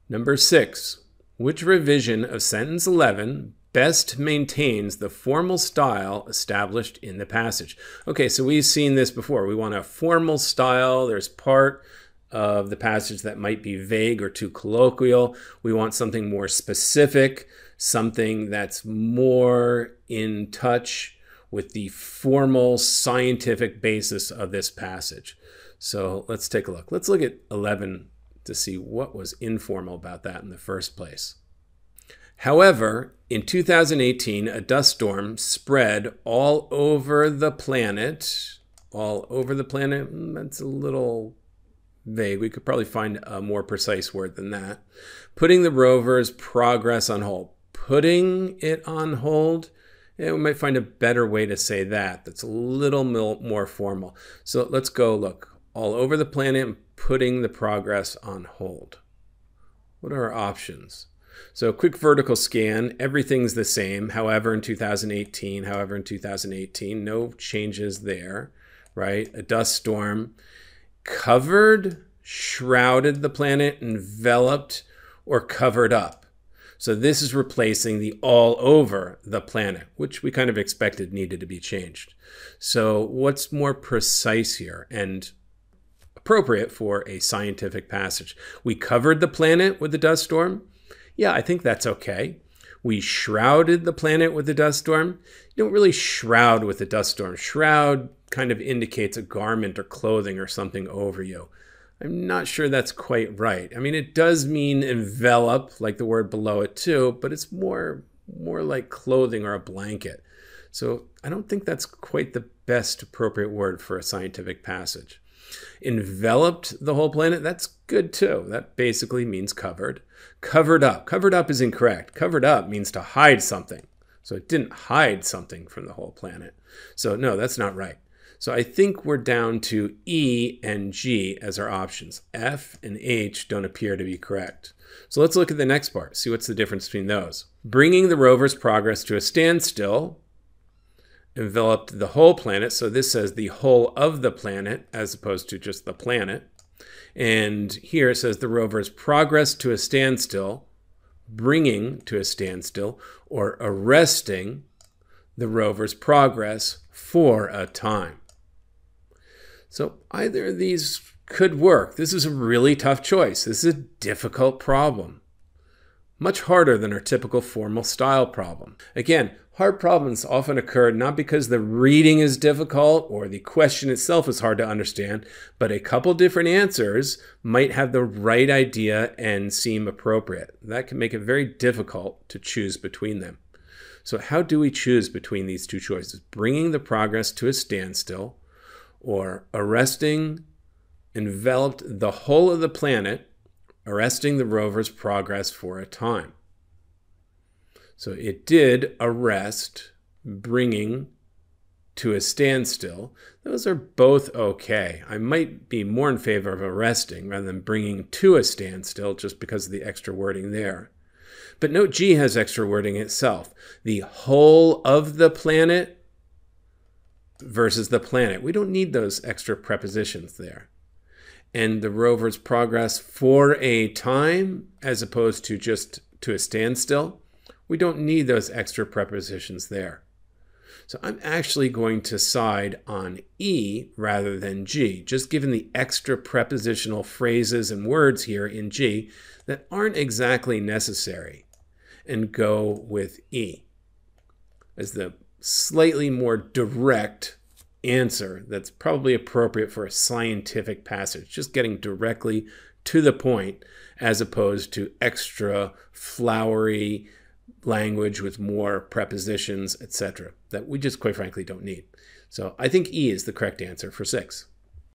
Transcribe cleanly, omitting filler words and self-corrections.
Number 6, which revision of sentence 11 best maintains the formal style established in the passage? Okay, so we've seen this before. We want a formal style. There's part of the passage that might be vague or too colloquial. We want something more specific, something that's more in touch with the formal scientific basis of this passage. So let's take a look. Let's look at 11 to see what was informal about that in the first place. However, in 2018, a dust storm spread all over the planet. All over the planet, that's a little vague. We could probably find a more precise word than that. Putting the rover's progress on hold. Putting it on hold, we might find a better way to say that. That's a little more formal. So let's go look. All over the planet, putting the progress on hold. What are our options? So quick vertical scan, everything's the same. However, in 2018, no changes there, right? A dust storm covered, shrouded the planet, enveloped, or covered up. So this is replacing the all over the planet, which we kind of expected needed to be changed. So what's more precise here and appropriate for a scientific passage? We covered the planet with the dust storm. Yeah, I think that's okay. We shrouded the planet with the dust storm. You don't really shroud with the dust storm. Shroud kind of indicates a garment or clothing or something over you. I'm not sure that's quite right. I mean, it does mean envelop, like the word below it too, but it's more like clothing or a blanket. So I don't think that's quite the best appropriate word for a scientific passage. Enveloped the whole planet, that's good too. That basically means covered. Covered up. Covered up is incorrect. Covered up means to hide something. So it didn't hide something from the whole planet. So no, that's not right. So I think we're down to E and G as our options. F and H don't appear to be correct. So let's look at the next part, see what's the difference between those. Bringing the rover's progress to a standstill enveloped the whole planet. So this says the whole of the planet as opposed to just the planet. And here it says the rover's progress to a standstill, bringing to a standstill, or arresting the rover's progress for a time. So either of these could work. This is a really tough choice. This is a difficult problem. Much harder than our typical formal style problem. Again, hard problems often occur not because the reading is difficult or the question itself is hard to understand, but a couple different answers might have the right idea and seem appropriate. That can make it very difficult to choose between them. So how do we choose between these two choices? Bringing the progress to a standstill or arresting, enveloped the whole of the planet, arresting the rover's progress for a time. So it did arrest, bringing to a standstill. Those are both okay. I might be more in favor of arresting rather than bringing to a standstill just because of the extra wording there. But note G has extra wording itself. The whole of the planet versus the planet. We don't need those extra prepositions there. And the rover's progress for a time as opposed to just to a standstill. We don't need those extra prepositions there. So I'm actually going to side on E rather than G, just given the extra prepositional phrases and words here in G that aren't exactly necessary, and go with E as the slightly more direct answer that's probably appropriate for a scientific passage, just getting directly to the point as opposed to extra flowery language with more prepositions, etc., that we just quite frankly don't need. So I think E is the correct answer for 6.